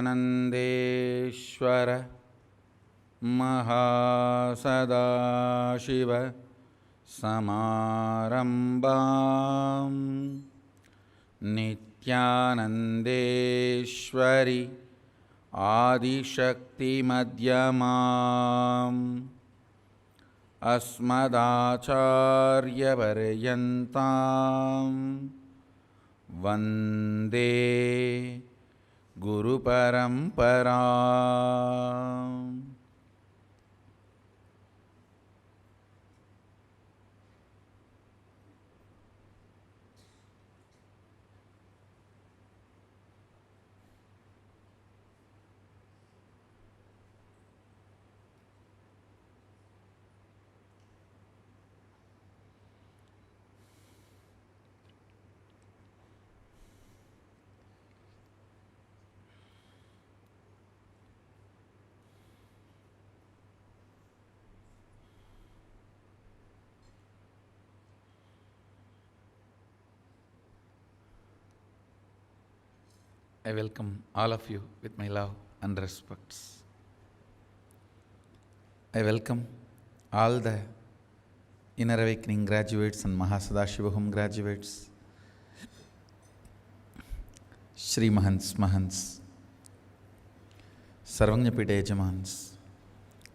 नित्यानन्देश्वर महासदाशिव समारम्भां नित्यानन्देश्वरि आदिशक्तिमध्यमाम् अस्मदाचार्यपर्यन्तां वन्दे गुरुपरम्पराम्. I welcome all of you with my love and respects. I welcome all the Inner Awakening graduates and Mahasadashiva Home graduates, Shri Mahants, Sarvangyapita Yajamans,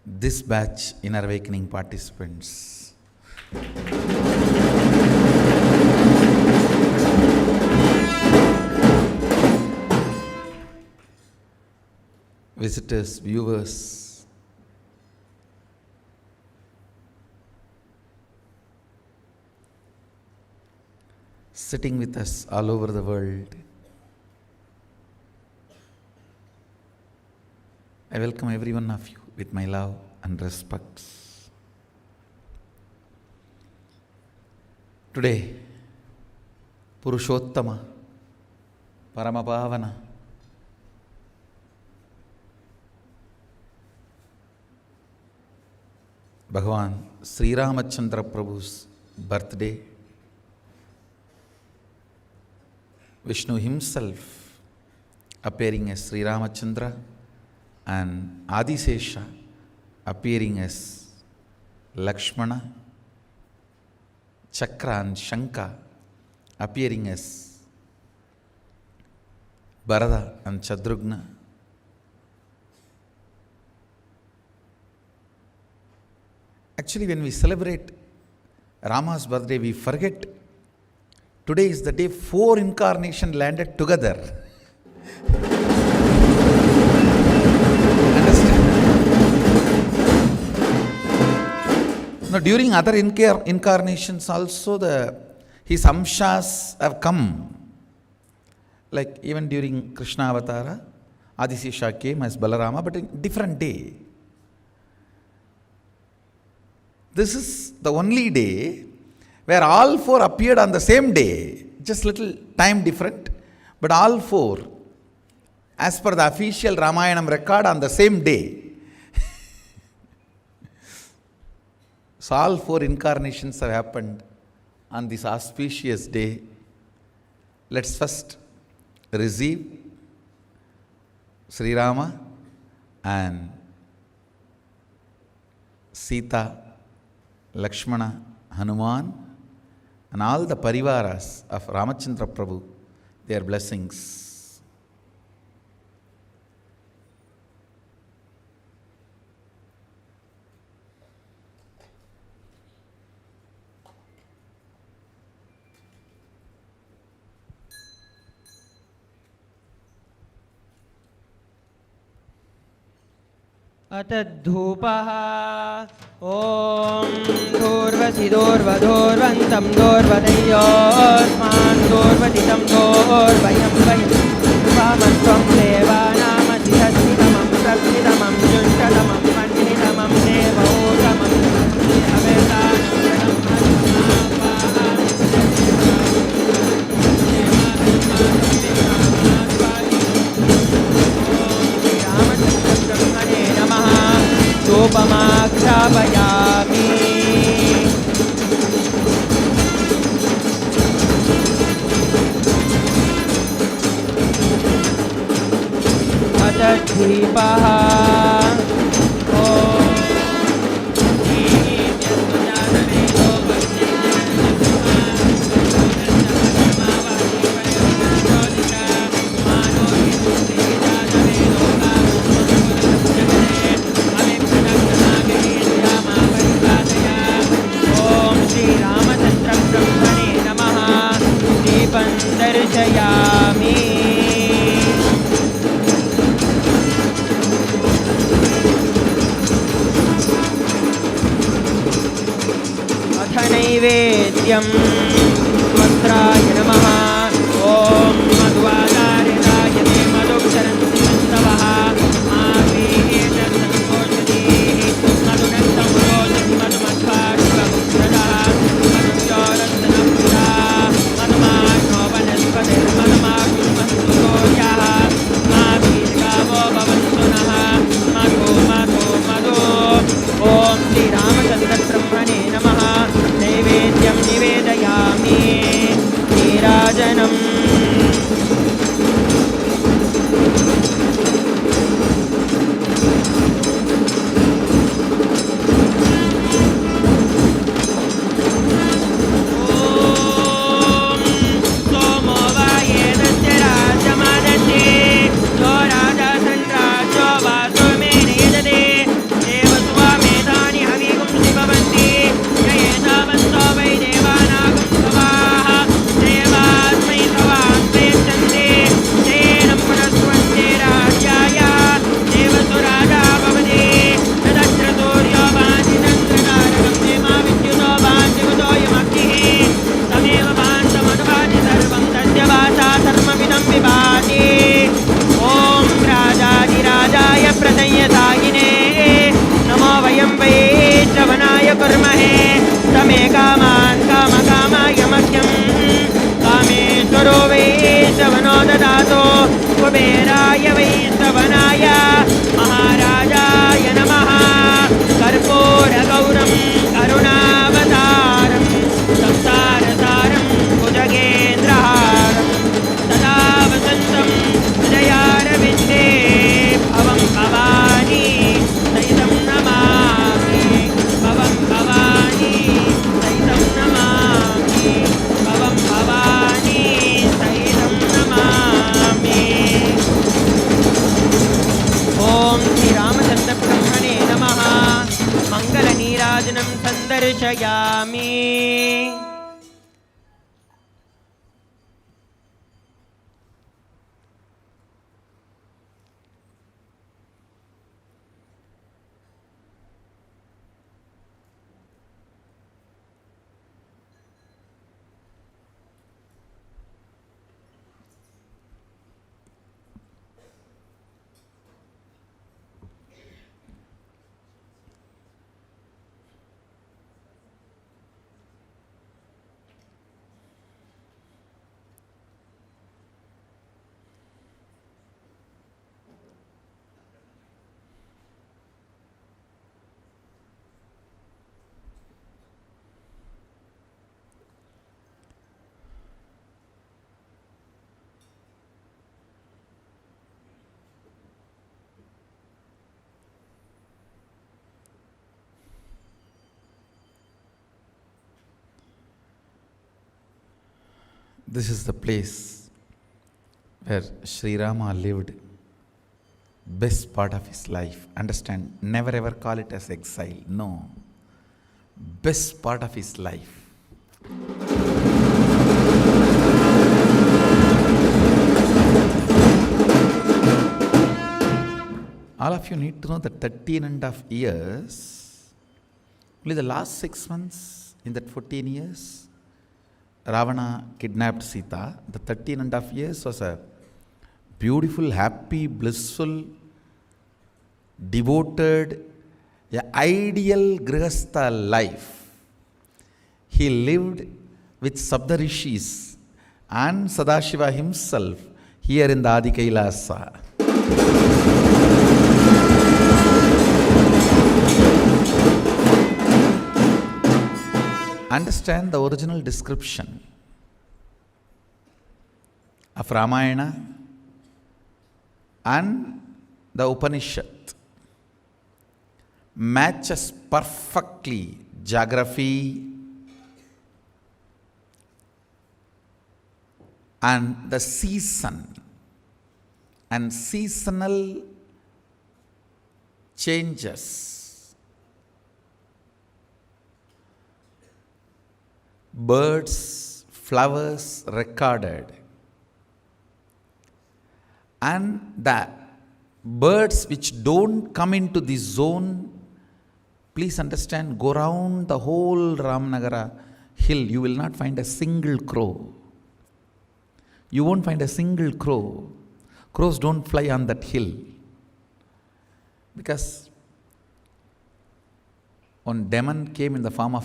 this batch Inner Awakening participants. Visitors, viewers, sitting with us all over the world, I welcome every one of you with my love and respects. Today, Purushottama, Paramapavana, Bhagavan Sri Ramachandra Prabhu's birthday. Vishnu himself appearing as Sri Ramachandra and Adisesha appearing as Lakshmana, Chakra and Shanka appearing as Bharata and Shatrugna. Actually, when we celebrate Rama's birthday, we forget today is the day 4 incarnations landed together. Understand? Now, during other incarnations also, his amshas have come. Like even during Krishna Avatara, Adisesha came as Balarama, but in different day. This is the only day where all 4 appeared on the same day, just little time different, but all 4, as per the official Ramayanam record, on the same day. So all 4 incarnations have happened on this auspicious day. Let's first receive Sri Rama and Sita, Lakshmana, Hanuman, and all the parivaras of Ramachandra Prabhu, their blessings. अतद्धूपः ॐ दूर्वसि दूर्वधूर्वन्तं दूर्वदयोस्मान् दूर्वदितं दूर्वयं वयं वामत्वं देवानामधिहस्तितमं प्रस्थितमं जुष्टतमं मण्डितमं देवोतमं धूपमाख्यापयामि अथ रूपः ॐ श्रीरामचन्द्रब्रह्मणे नमः दीपं दर्शयामि अथ नैवेद्यं वस्त्राय नमः ॐ मध्वादारिताय ते मधुक्षरन्ति सन्तवः माधवीः तत्सन्तोषधीः मधुनक्तं रोचति मधुमध्वादिवक्षरः मधुश्चोरन्तनपुरा मधुमानो वनस्पतिर्मधुमाकुर्मस्तुतोर्यः माभीर्गावो भवन्तु नः मधु मधु मधु ॐ श्रीरामचन्द्रब्रह्मणे नमः नैवेद्यं निवेदयामि नीराजनम् सोमो वायेदस्य राज्यमादन्ते यो राजा सन्राज्यो वासो मे नियजते देवसुवा मेधानि हविगुं शिववन्ति जयेतावन्तो वै देवानागुं सवाः देवास्मै सवान् प्रयच्छन्ति तेन पुनस्वन्ते राज्याय देवसु राजा भवति तदत्र सूर्यो भाति चन्द्रतारकं देमा विद्युतो भान्तिवतो यमग्निः तमेव भान्तमनुभाति सर्वं तस्य वाचा सर्वमिदं विभाति ॐ राजाधिराजाय प्रसंयसायिने नमो वयं वै श्रवणाय कुर्महे तमे कामान् कामकामाय मह्यं कामेश्वरो वै श्रवणो ददातु कुबेराय वै श्रवणाय महाराजाय नमः कर्पूरगौरं करुणावतारं संसारसारं भुजगेन्द्रहारं सदा वसन्तं हृदयारविन्दे भवं भवानी सहितं नमामि भवं भवानी सहितं नमामि भवं भवानी सहितं नमामि ॐ श्रीरामचन्द्रब्रह्मणे नमः मङ्गलनीराजनं सन्दर्शयामि This is the place where Sri Rama lived best part of his life. Understand, never ever call it as exile. No. Best part of his life. All of you need to know that 13.5 years, only the last 6 months in that 14 years, Ravana kidnapped Sita. The 13.5 years was a beautiful, happy, blissful, devoted, ideal Grihastha life. He lived with Saptarishis and Sadashiva himself here in the Adi KAILASA. Understand the original description of Ramayana and the Upanishad matches perfectly geography and the season and seasonal changes. Birds, flowers recorded, and the birds which don't come into this zone, please understand, go round the whole Ramnagara hill, you will not find a single crow. You won't find a single crow. Crows don't fly on that hill. Because one demon came in the form of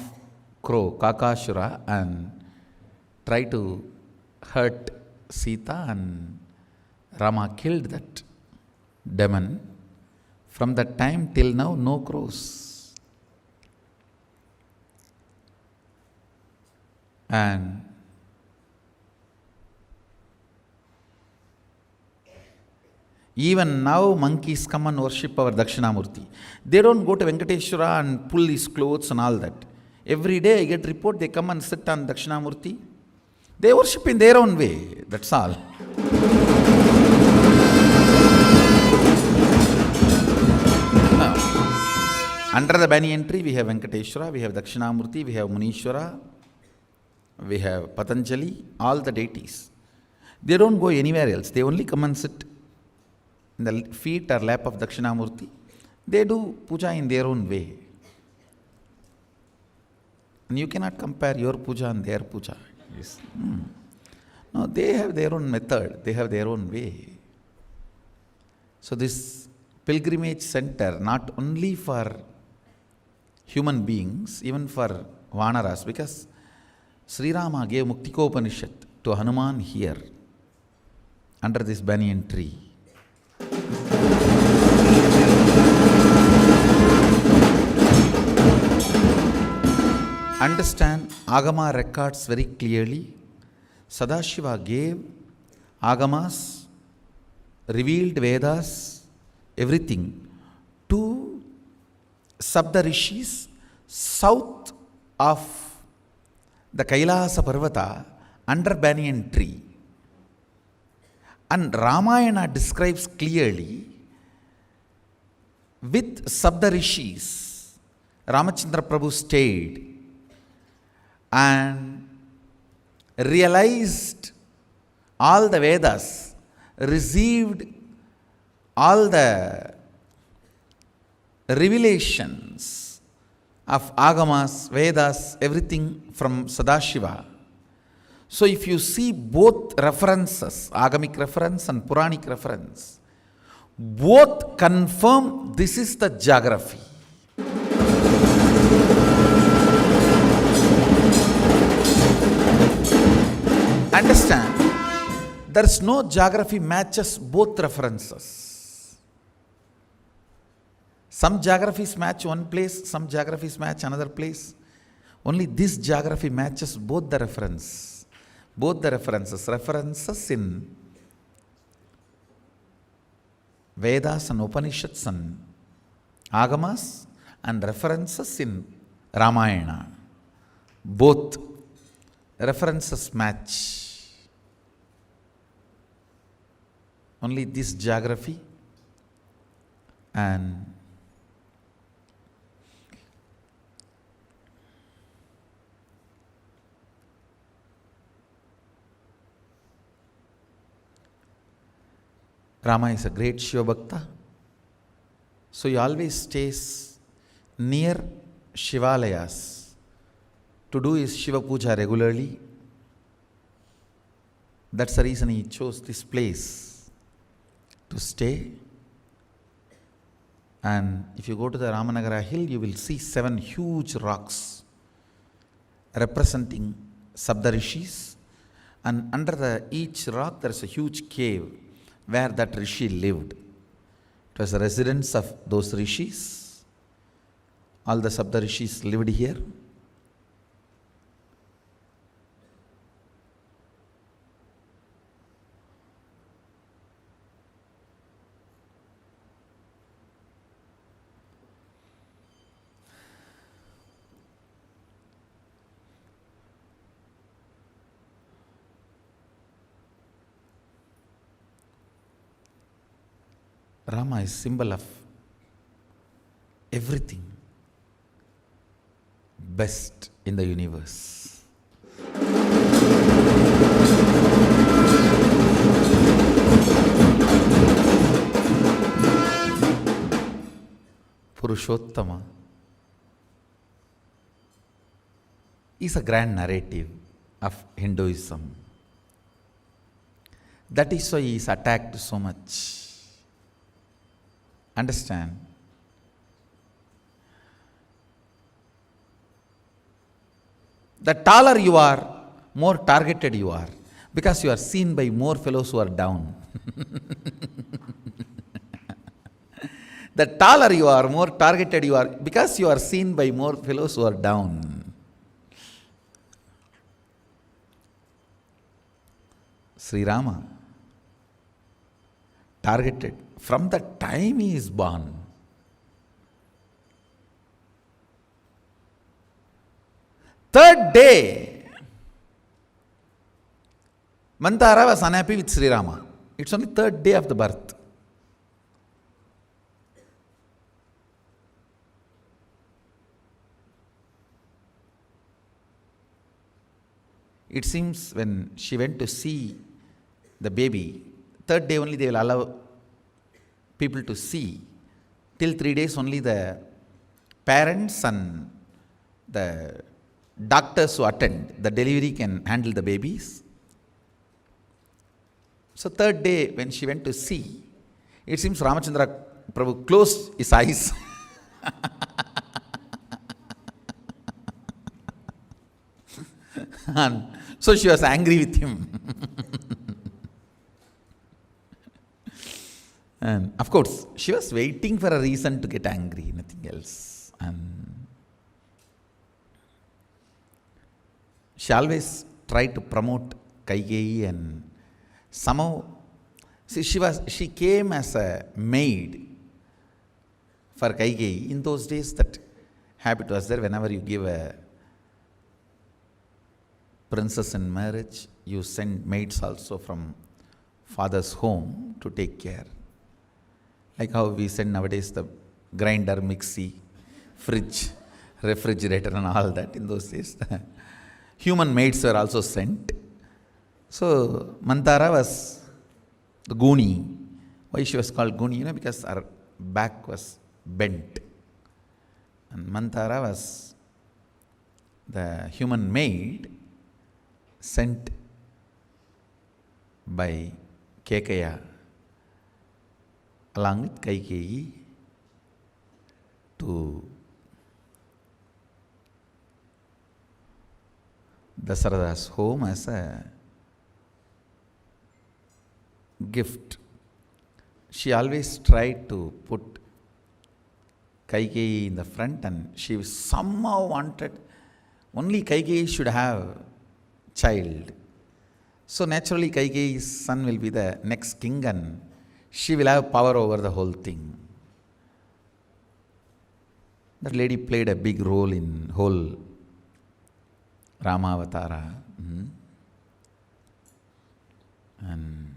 crow, Kakashura, and tried to hurt Sita, and Rama killed that demon. From that time till now, no crows. And even now monkeys come and worship our Dakshinamurti. They don't go to Venkateshwara and pull his clothes and all that. Every day I get report, they come and sit on Dakshinamurti. They worship in their own way, that's all. Now, under the banyan tree we have Venkateshwara, we have Dakshinamurti, we have Munishwara, we have Patanjali, all the deities. They don't go anywhere else, they only come and sit in the feet or lap of Dakshinamurti. They do puja in their own way. And you cannot compare your puja and their puja. Yes. No, they have their own method, they have their own way. So this pilgrimage center, not only for human beings, even for Vanaras, because Sri Rama gave Muktikopanishad to Hanuman here, under this banyan tree. Understand, Agama records very clearly. Sadashiva gave Agamas, revealed Vedas, everything to Saptarishis south of the Kailasa Parvata under banyan tree. And Ramayana describes clearly with Saptarishis, Ramachandra Prabhu stayed and realized all the Vedas, received all the revelations of Agamas, Vedas, everything from Sadashiva. So if you see both references, Agamic reference and Puranic reference, both confirm this is the geography. Understand, there is no geography matches both references. Some geographies match one place, some geographies match another place. Only this geography matches both the reference. Both the references in Vedas and Upanishads and Agamas, and references in Ramayana. Both references match. Only this geography and Rama is a great Shiva Bhakta. So he always stays near Shivalayas to do his Shiva Puja regularly. That's the reason he chose this place to stay. And if you go to the Ramanagara hill, you will see 7 huge rocks representing Saptarishis. And under each rock there is a huge cave where that Rishi lived. It was the residence of those Rishis. All the Saptarishis lived here. Rama is symbol of everything best in the universe. Purushottama is a grand narrative of Hinduism. That is why he is attacked so much. Understand? The taller you are, more targeted you are, because you are seen by more fellows who are down. The taller you are, more targeted you are, because you are seen by more fellows who are down. Sri Rama, targeted from the time he is born. Third day, Mantara was unhappy with Sri Rama. It's only third day of the birth. It seems when she went to see the baby, third day only they will allow people to see. Till 3 days only the parents and the doctors who attend the delivery can handle the babies. So third day when she went to see, it seems Ramachandra Prabhu closed his eyes. And so she was angry with him. And of course, she was waiting for a reason to get angry, nothing else. And she always tried to promote Kaikeyi, and somehow, see, she came as a maid for Kaikeyi. In those days, that habit was there. Whenever you give a princess in marriage, you send maids also from father's home to take care. Like how we send nowadays the grinder, mixie, fridge, refrigerator and all that. In those days, the human maids were also sent. So Mantara was the Guni. Why she was called Guni? Because her back was bent. And Mantara was the human maid sent by Kekaya along with Kaikeyi to Dasarada's home as a gift. She always tried to put Kaikeyi in the front, and she somehow wanted only Kaikeyi should have child. So naturally Kaikeyi's son will be the next king and she will have power over the whole thing. That lady played a big role in whole Rama Avatara. And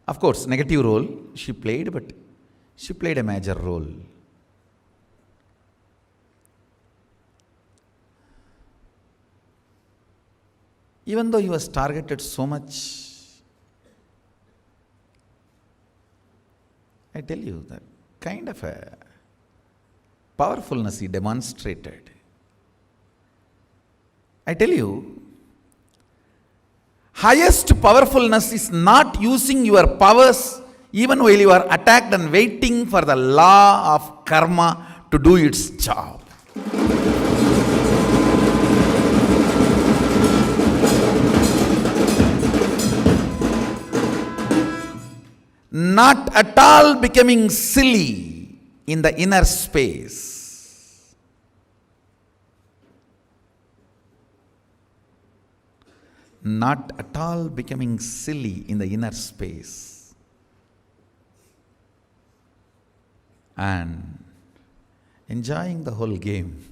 of course, negative role she played, but she played a major role. Even though he was targeted so much, I tell you, that kind of a powerfulness he demonstrated. I tell you, highest powerfulness is not using your powers even while you are attacked and waiting for the law of karma to do its job. Not at all becoming silly in the inner space. Not at all becoming silly in the inner space. And enjoying the whole game.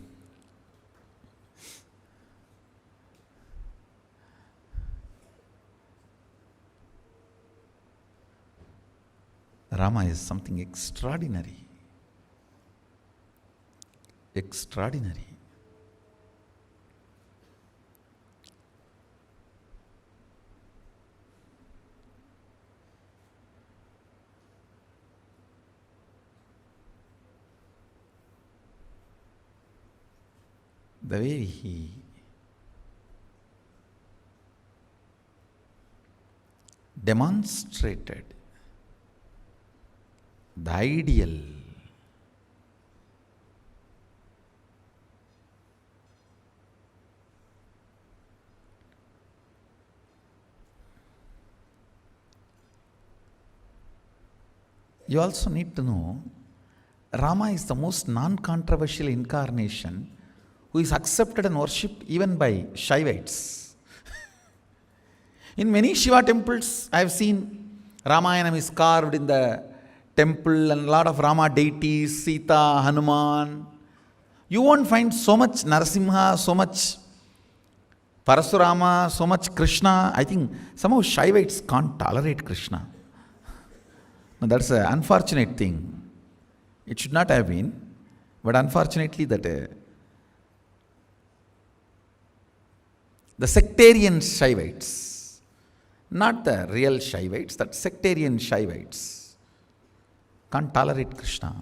Rama is something extraordinary. Extraordinary. The way he demonstrated the ideal you also need to know Rama is the most non-controversial incarnation who is accepted and worshipped even by Shaivites. In many Shiva temples, I have seen Ramayanam is carved in the temple and a lot of Rama deities, Sita, Hanuman. You won't find so much Narasimha, so much Parasurama, so much Krishna. I think somehow Shaivites can't tolerate Krishna. Now that's an unfortunate thing. It should not have been, but unfortunately that the sectarian Shaivites, not the real Shaivites, that sectarian Shaivites can't tolerate Krishna.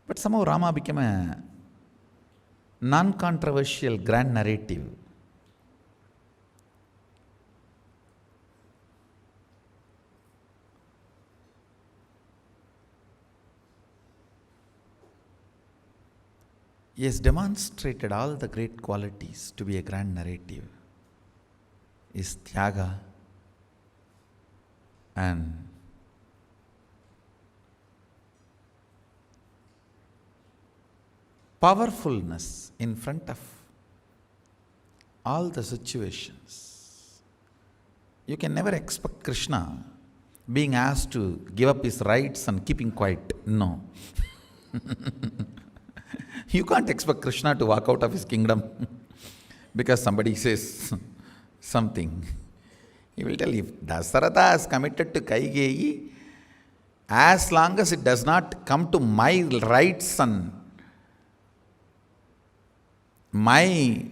But somehow Rama became a non-controversial grand narrative. He has demonstrated all the great qualities to be a grand narrative. Is Tyaga and powerfulness in front of all the situations. You can never expect Krishna being asked to give up his rights and keeping quiet. No. You can't expect Krishna to walk out of his kingdom because somebody says something. He will tell, if Dasaratha is committed to Kaigeyi, as long as it does not come to my rights and my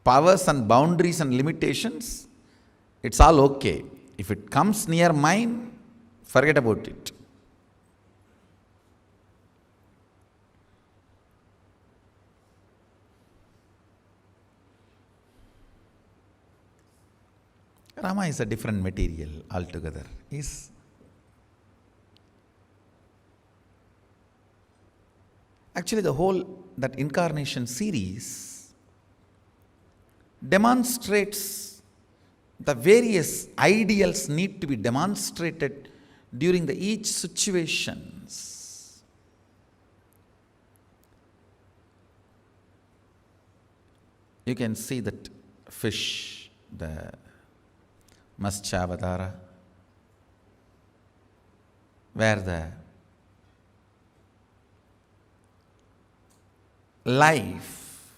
powers and boundaries and limitations, it's all okay. If it comes near mine, forget about it. Rama is a different material altogether. Actually, the whole that incarnation series demonstrates the various ideals need to be demonstrated during the each situations. You can see that fish, the Maschavadara, where the life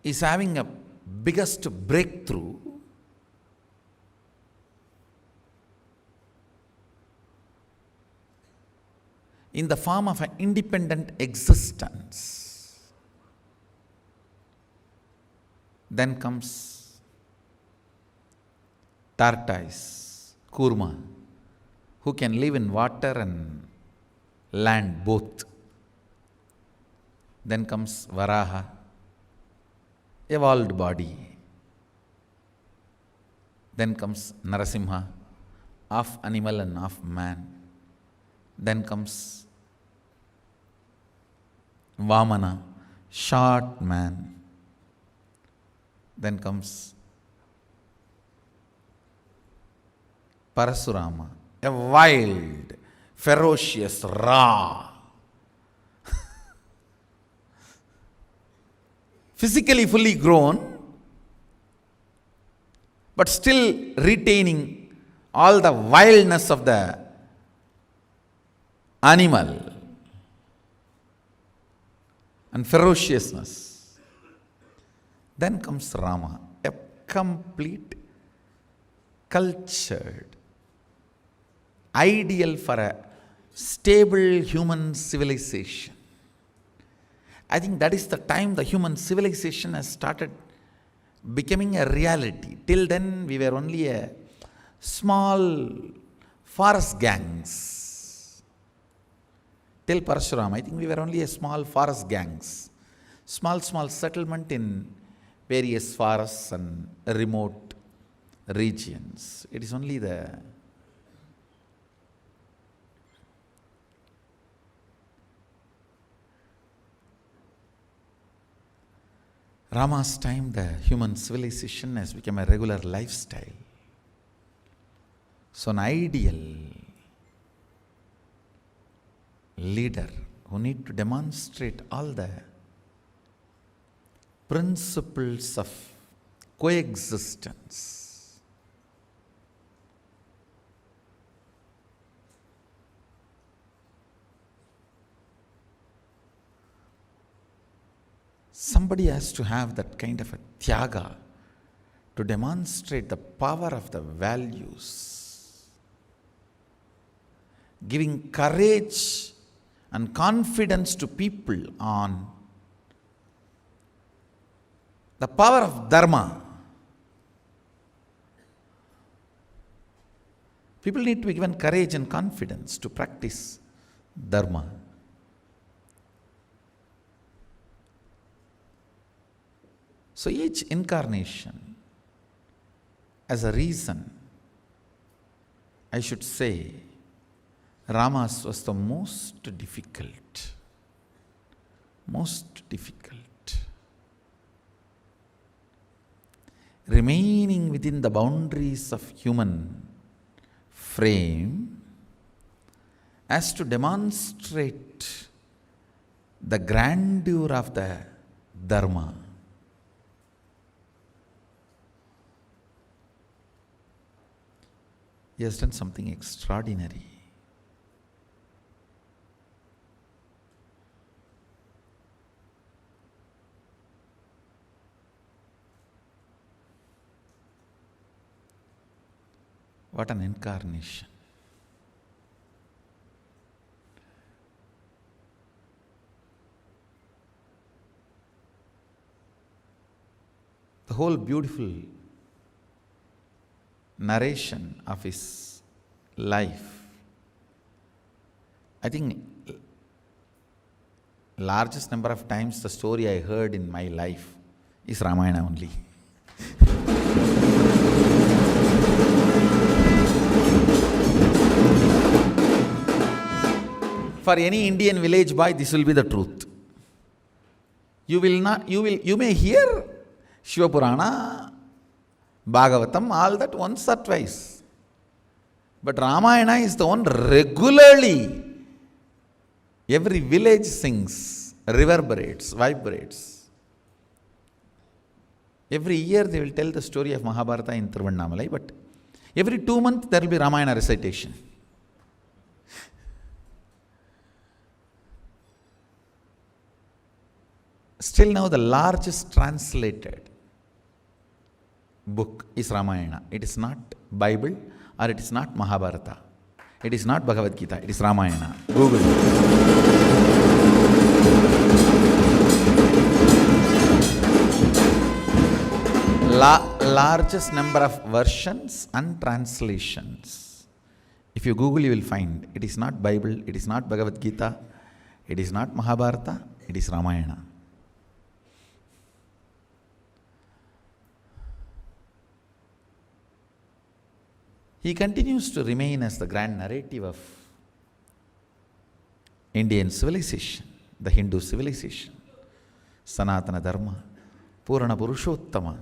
is having a biggest breakthrough in the form of an independent existence. Then comes tortoise, kurma, who can live in water and land both. Then comes Varaha, evolved body. Then comes Narasimha, half animal and half man. Then comes Vamana, short man. Then comes Parasurama, a wild, ferocious, raw, physically fully grown, but still retaining all the wildness of the animal and ferociousness. Then comes Rama, a complete, cultured, ideal for a stable human civilization. I think that is the time the human civilization has started becoming a reality. Till then, we were only a small forest gangs. Till Parshuram, I think we were only a small forest gangs. Small settlement in various forests and remote regions. It is only the Rama's time, the human civilization has become a regular lifestyle. So an ideal leader who need to demonstrate all the principles of coexistence. Somebody has to have that kind of a tyaga to demonstrate the power of the values, giving courage and confidence to people on the power of dharma. People need to be given courage and confidence to practice dharma. So each incarnation, as a reason, I should say, Rama's was the most difficult. Remaining within the boundaries of human frame as to demonstrate the grandeur of the dharma. He has done something extraordinary. What an incarnation. The whole beautiful narration of his life, I think largest number of times the story I heard in my life is Ramayana only. For any Indian village boy, this will be the truth. You may hear Shiva Purana, Bhagavatam, all that once or twice. But Ramayana is the one regularly. Every village sings, reverberates, vibrates. Every year they will tell the story of Mahabharata in Tiruvannamalai, but every 2 months there will be Ramayana recitation. Still now the largest translated book is Ramayana. It is not Bible or it is not Mahabharata. It is not Bhagavad Gita. It is Ramayana. Google. Largest number of versions and translations. If you Google, you will find it is not Bible, it is not Bhagavad Gita, it is not Mahabharata, it is Ramayana. He continues to remain as the grand narrative of Indian civilization, the Hindu civilization, Sanatana Dharma, Purana Purushottama.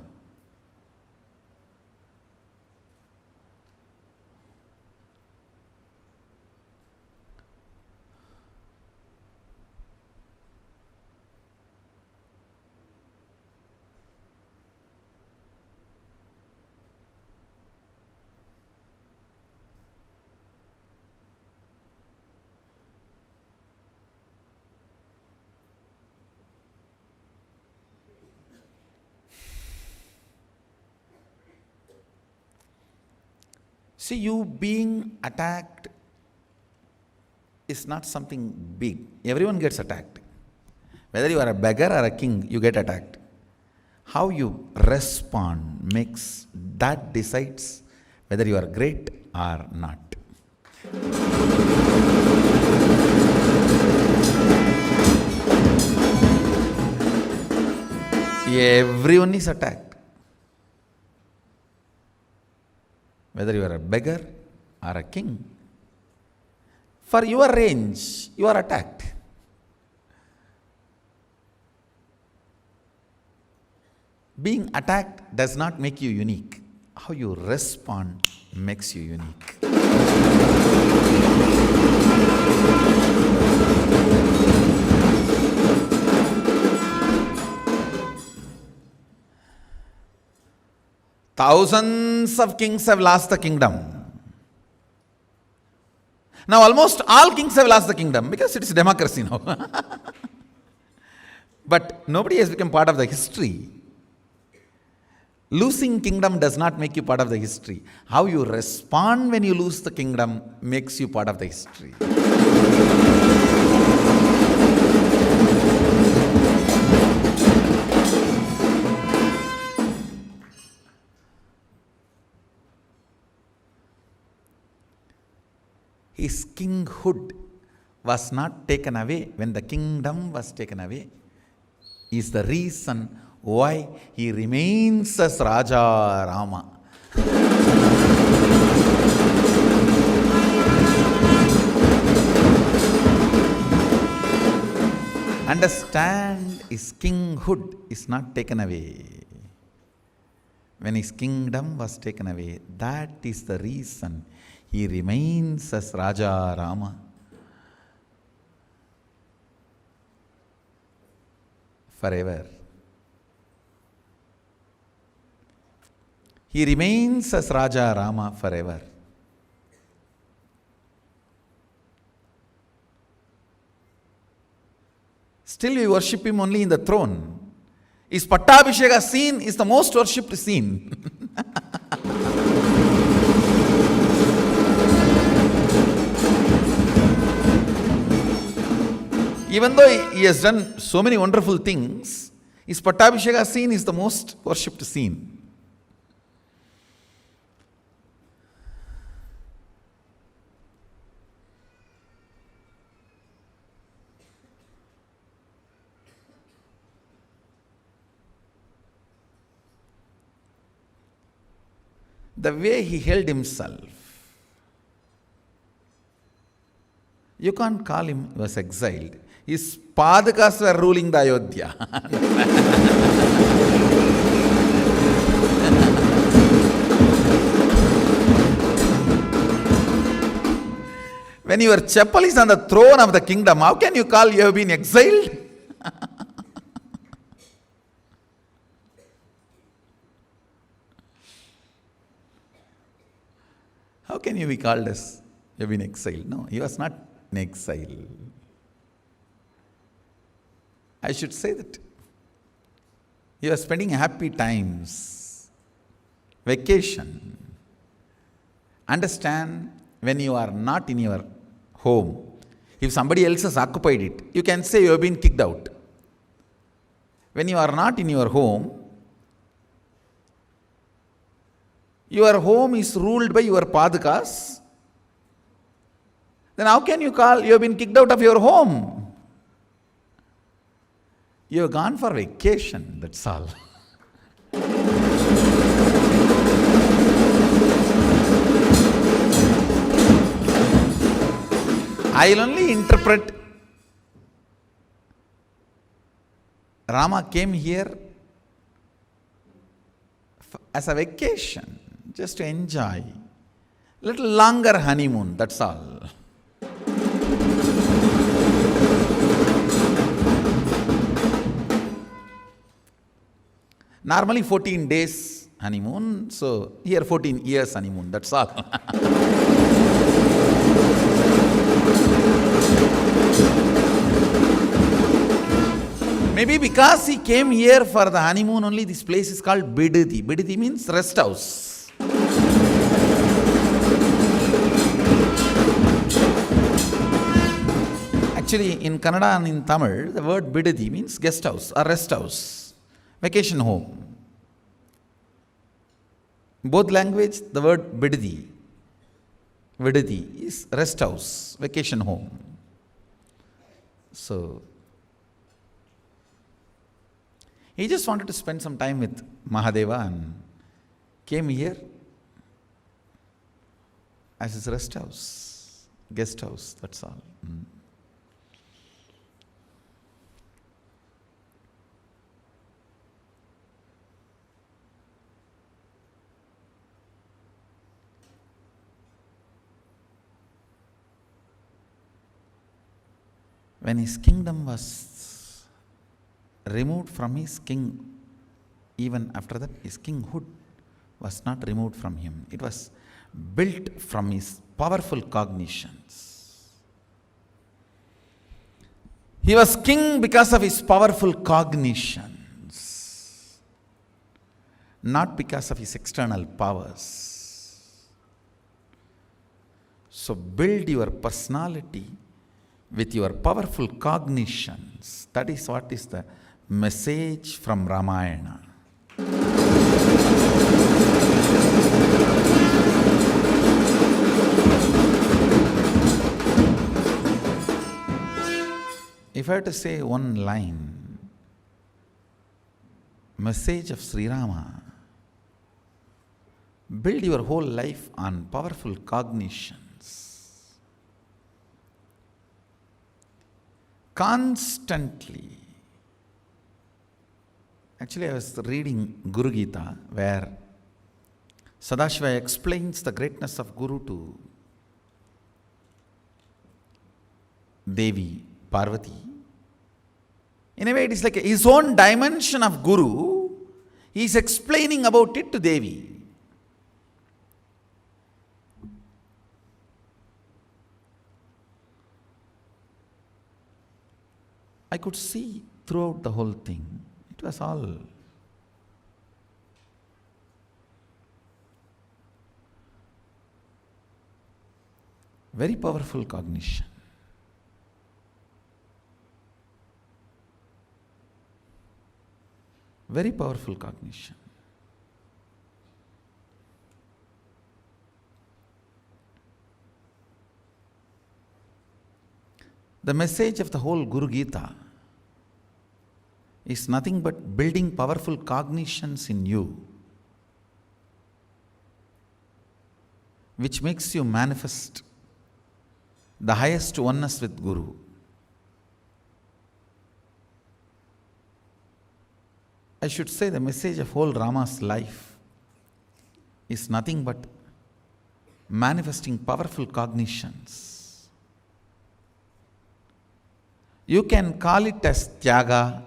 See, you being attacked is not something big. Everyone gets attacked. Whether you are a beggar or a king, you get attacked. How you respond that decides whether you are great or not. Everyone is attacked. Whether you are a beggar or a king, for your range, you are attacked. Being attacked does not make you unique. How you respond makes you unique. Thousands of kings have lost the kingdom. Now almost all kings have lost the kingdom because it is democracy now. But nobody has become part of the history. Losing kingdom does not make you part of the history. How you respond when you lose the kingdom makes you part of the history. His kinghood was not taken away when the kingdom was taken away. Is the reason why he remains as Raja Rama. Understand, his kinghood is not taken away. When his kingdom was taken away, that is the reason he remains as Raja Rama. Forever. He remains as Raja Rama forever. Still we worship him only in the throne. His Pattabhisheka scene is the most worshipped scene. Even though he has done so many wonderful things, his Pattabhisheka scene is the most worshipped scene. The way he held himself, you can't call him, he was exiled. His Padakas were ruling the Ayodhya. When your chapel is on the throne of the kingdom, how can you call you have been exiled? How can you be called as you have been exiled? No, he was not in exile. I should say that he was spending happy times, vacation. Understand, when you are not in your home, if somebody else has occupied it, you can say you have been kicked out. When you are not in your home is ruled by your Padakas, then how can you call you have been kicked out of your home? You have gone for vacation, that's all. I will only interpret Rama came here as a vacation, just to enjoy. Little longer honeymoon, that's all. Normally 14 days honeymoon, so here 14 years honeymoon, that's all. Maybe because he came here for the honeymoon only, this place is called Bidati. Bidati means rest house. Actually, in Kannada and in Tamil, the word bidadi means guest house or rest house, vacation home. Both language, the word vidadi is rest house, vacation home. So, he just wanted to spend some time with Mahadeva and came here as his rest house, guest house, that's all. When his kingdom was removed from his king, even after that, his kinghood was not removed from him. It was built from his powerful cognitions. He was king because of his powerful cognitions, not because of his external powers. So build your personality with your powerful cognitions. That is what is the message from Ramayana. If I had to say one line, message of Sri Rama, build your whole life on powerful cognitions. Constantly. Actually, I was reading Guru Gita, where Sadashiva explains the greatness of Guru to Devi Parvati. In a way, it is like his own dimension of Guru. He is explaining about it to Devi. I could see throughout the whole thing, it was all very powerful cognition. Very powerful cognition. The message of the whole Guru Gita is nothing but building powerful cognitions in you, which makes you manifest the highest oneness with Guru. I should say the message of whole Rama's life is nothing but manifesting powerful cognitions. You can call it as Tyaga.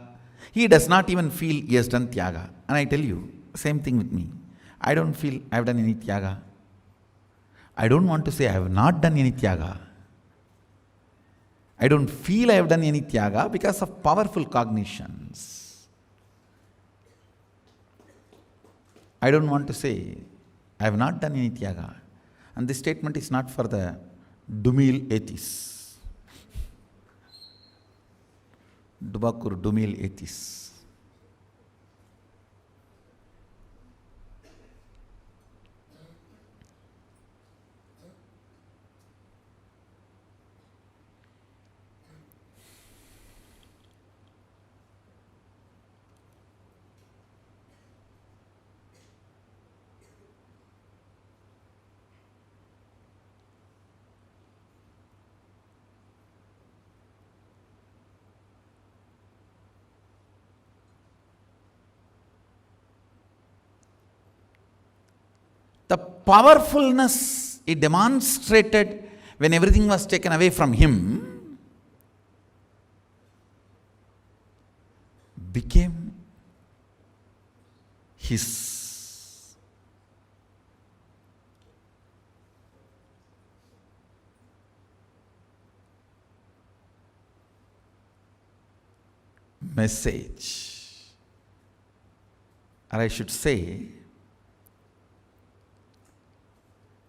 He does not even feel he has done Tyaga. And I tell you, same thing with me. I don't feel I have done any Tyaga. I don't want to say I have not done any Tyaga. I don't feel I have done any Tyaga because of powerful cognitions. I don't want to say I have not done any Tyaga. And this statement is not for the Dumil atheists. Dubakur Dumil atheists. The powerfulness he demonstrated when everything was taken away from him became his message. Or I should say,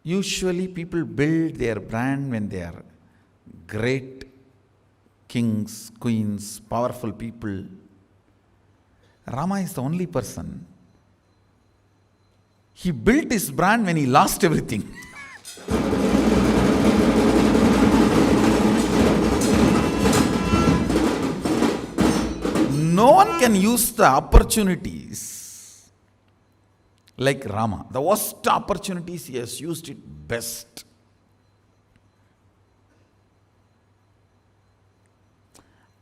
usually people build their brand when they are great kings, queens, powerful people. Rama is the only person. He built his brand when he lost everything. No one can use the opportunities like Rama. The worst opportunities, he has used it best.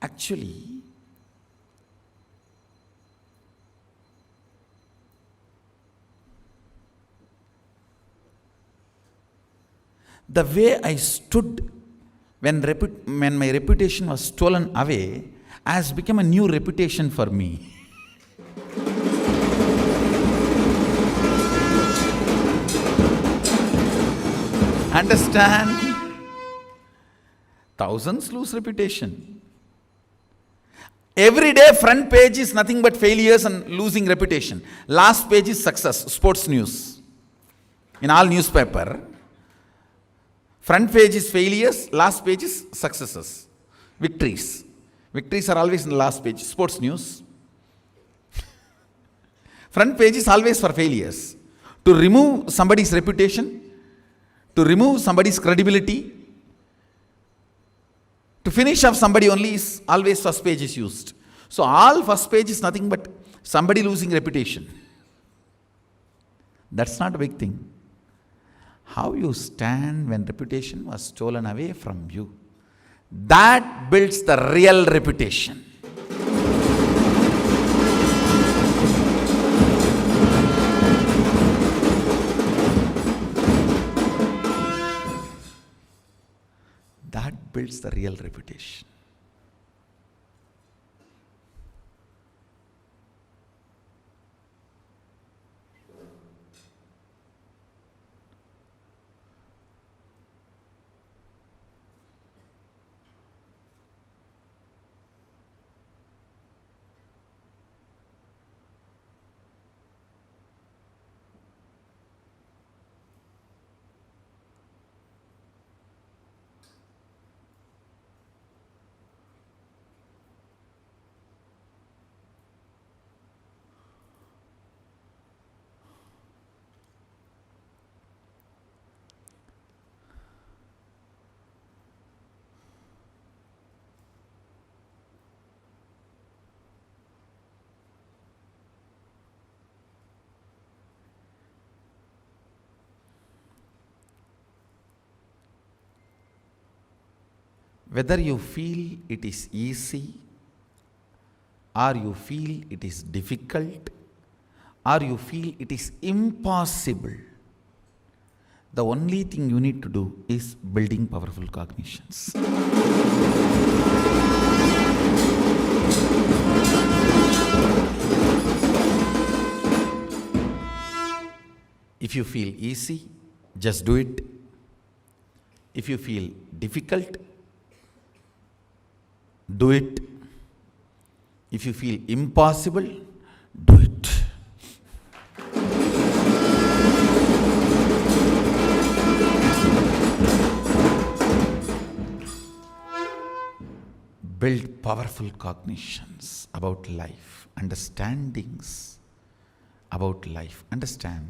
Actually, the way I stood when my reputation was stolen away has become a new reputation for me. Understand? Thousands lose reputation. Every day front page is nothing but failures and losing reputation. Last page is success, sports news. In all newspaper, front page is failures, last page is successes, victories. Victories are always in the last page, sports news. Front page is always for failures. To remove somebody's reputation, to remove somebody's credibility, to finish off somebody only is always first page is used. So all first page is nothing but somebody losing reputation. That's not a big thing. How you stand when reputation was stolen away from you, that builds the real reputation. That builds the real reputation. Whether you feel it is easy, or you feel it is difficult, or you feel it is impossible, the only thing you need to do is building powerful cognitions. If you feel easy, just do it. If you feel difficult, do it. If you feel impossible, do it. Build powerful cognitions about life, understandings about life. Understand,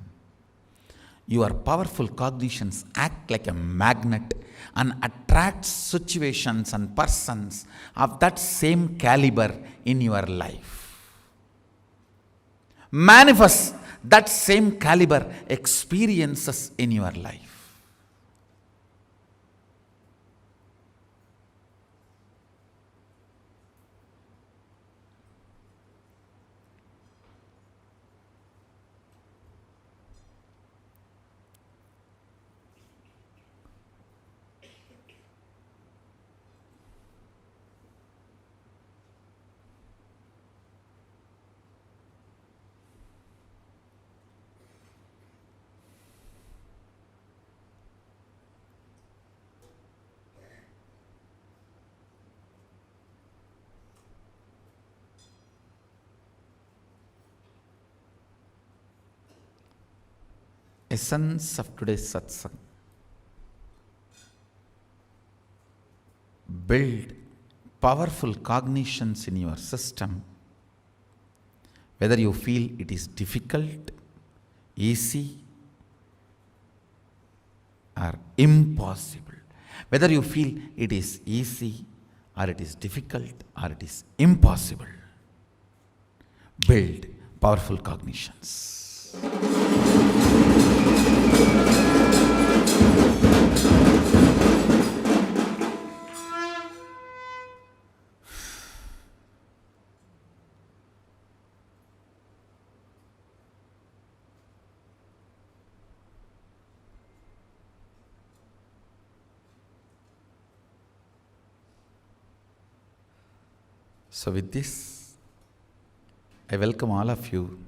your powerful cognitions act like a magnet and attract situations and persons of that same caliber in your life. Manifest that same caliber experiences in your life. Essence of today's satsang: build powerful cognitions in your system, whether you feel it is difficult, easy, or impossible. Whether you feel it is easy, or it is difficult, or it is impossible. Build powerful cognitions. So with this, I welcome all of you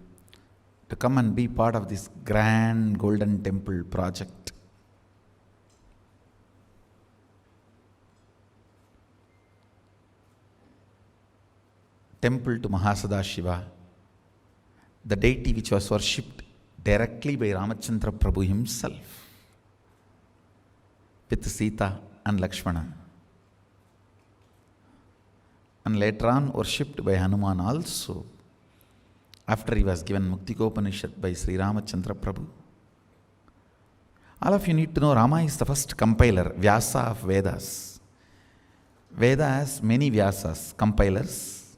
to come and be part of this grand Golden Temple project. Temple to Mahasadashiva, the deity which was worshipped directly by Ramachandra Prabhu himself with Sita and Lakshmana, and later on worshipped by Hanuman also, after he was given Muktikopanishad by Sri Ramachandra Prabhu. All of you need to know Rama is the first compiler, Vyasa of Vedas. Veda has many Vyasas, compilers.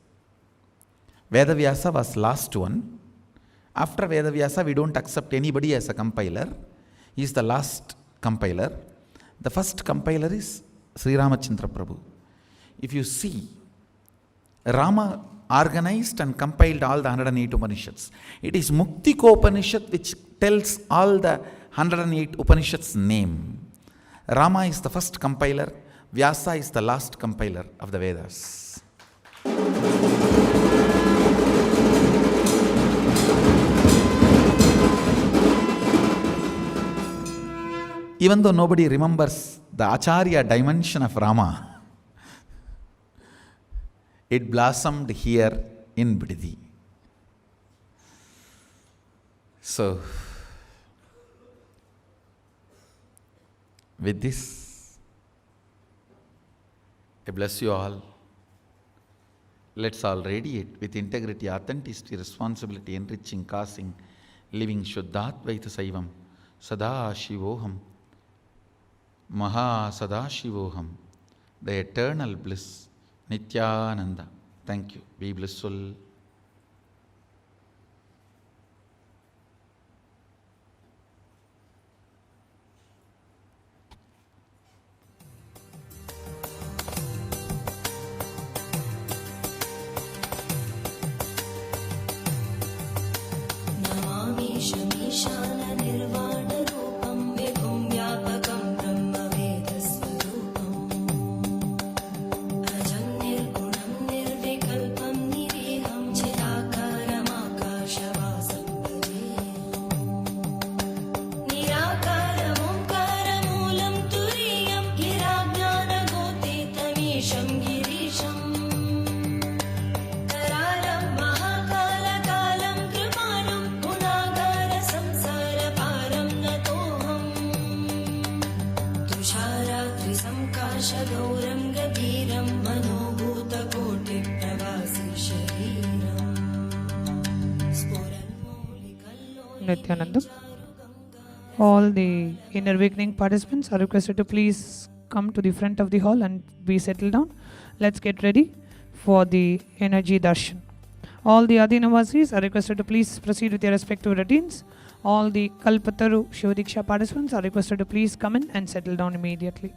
Veda Vyasa was last one. After Veda Vyasa, we don't accept anybody as a compiler. He is the last compiler. The first compiler is Sri Ramachandra Prabhu. If you see, Rama organized and compiled all the 108 Upanishads. It is Muktikopanishad which tells all the 108 Upanishads' name. Rama is the first compiler, Vyasa is the last compiler of the Vedas. Even though nobody remembers the Acharya dimension of Rama, it blossomed here in Bididi. So, with this, I bless you all. Let's all radiate with integrity, authenticity, responsibility, enriching, causing, living Shuddhadvaita Saivam, Sada Shivoham, Maha Sada Shivoham, the eternal bliss, Nithyananda. Thank you. Be blissful. Nithyananda. All the inner awakening participants are requested to please come to the front of the hall and be settled down. Let's get ready for the energy darshan. All the Adinavasis are requested to please proceed with their respective routines. All the Kalpataru Shivadiksha participants are requested to please come in and settle down immediately.